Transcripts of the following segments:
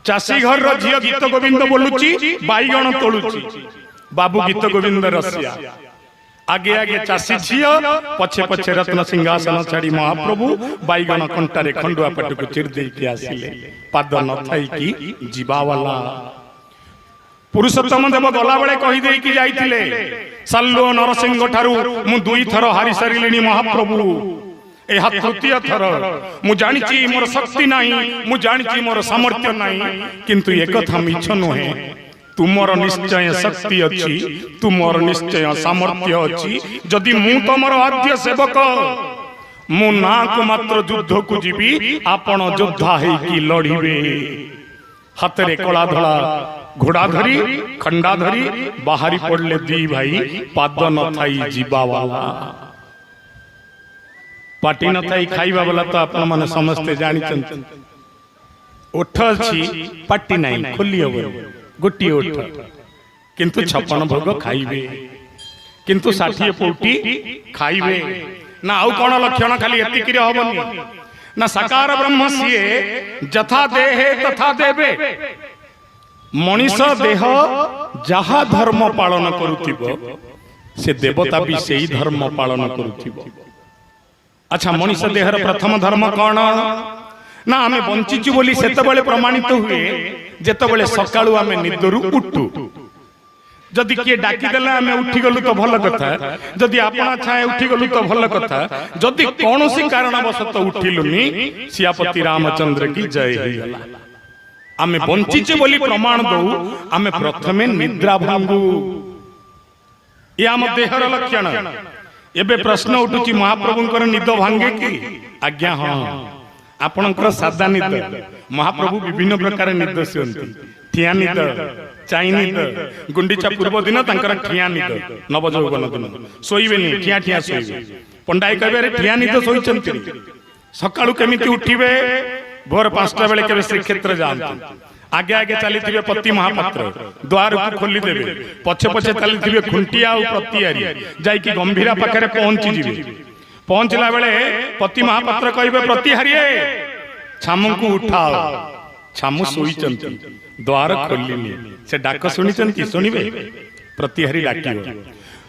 चाषी घर झील गीत गोविंद बोलुची बैगण तोलुची बाबू गीत गोविंद रसिया आगे आगे चाषी झील पछे पछे रत्न सिंहासन छाड़ी महाप्रभु बैगण कंटारे खंडुआ पट को चिर दे के आसिले पाद न थाई की जीवावाला पुरुषोत्तम देव गला बेले कहि दे कि जाइतिले सल्लो नरसिंह ठारू मु दुई थर हारी सारिलेनी महाप्रभु एहा तृतीय थर मु जानिची मोर शक्ति नाही मु जानिची मोर सामर्थ्य नाही किंतु एक कथा मिछ नहे तुमर निश्चय शक्ति अछि तुमर निश्चय सामर्थ्य अछि जदि मु तमर आद्य सेवक मु नाक मात्र युद्ध को जीवी आपण योद्धा हे कि लड़िबे हाथ रे कला धला घोड़ा धरी खंडा धरी बाहरी पड़ले दी भाई पाद न थाई जीवा वाला पाटी न थाई खाइबा वाला तो आपण माने समस्ते जानि चंत ओठ अछि पाटी नाही खोली हो गोटी ओठ किंतु 56 भोग खाइबे किंतु 60 पौटी खाइबे ना आउ कोन लक्षण खाली एति कि होबनी ना साकार ब्रह्म सिए जथा देहे तथा देबे मनीष देह जहा धर्म पालन करुथिबो से देवता भी सेही धर्म पालन करुथिबो अच्छा मनीष देहर प्रथम धर्म कौन ना आमे बंचिचु बोली सेतबेले प्रमाणित हुए जेतबेले सकाळू आमे निदरू उठू जदि किए डाकी देला आमे उठी गलु तो भल कथा जदि आपना छाए उठी गलु तो भल कथा जदि कोनोसी कारणवशत उठिलुनी सियापति रामचंद्र की जय हेला आमे बंचिचे बोली प्रमाण दौ आमे प्रथमे निद्रा भांगू ये आम देहर लक्षण एबे प्रश्न उठुची महाप्रभुंकर निद भांगे कि आज्ञा हां आपनकर सादा निद महाप्रभु विभिन्न प्रकार निद सियंती ठिया निद चाई निद गुंडीचा पूर्व दिन तांकर ठिया निद नव यौवन दिन सोइबेनी ठिया ठिया सोइबे पंडाई कहबे रे ठिया निद सोइचंती सकाळू केमिति उठिबे भोर 5टा बेले केबे श्रीक्षेत्र जाआंती आगे आगे चली थिबे पति महापात्र द्वार को खोली देबे पछे पछे चली थिबे खुंटिया और प्रतियारी जाई कि गंभीरा पाखरे पहुंची जिबे पहुंचला बेले पति महापात्र कहबे प्रतिहारी छामु को उठाओ छामु सोईचंती द्वार खोलिनी से डाक सुनिचंती सुनिबे प्रतिहारी डाकिबो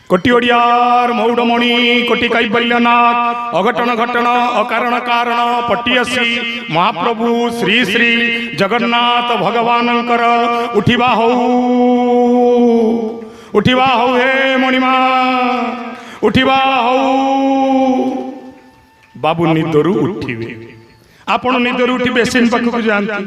कोटि ओडियार मौडमणि कोटि कैबल्यनाथ अघटन घटन अकारण कारण पटियसी महाप्रभु श्री श्री जगन्नाथ भगवानंकर उठिबा हो हे मणिमा उठिबा हो बाबू निदरू उठिबे आपण निदरू उठी बेसिन पाखु जानती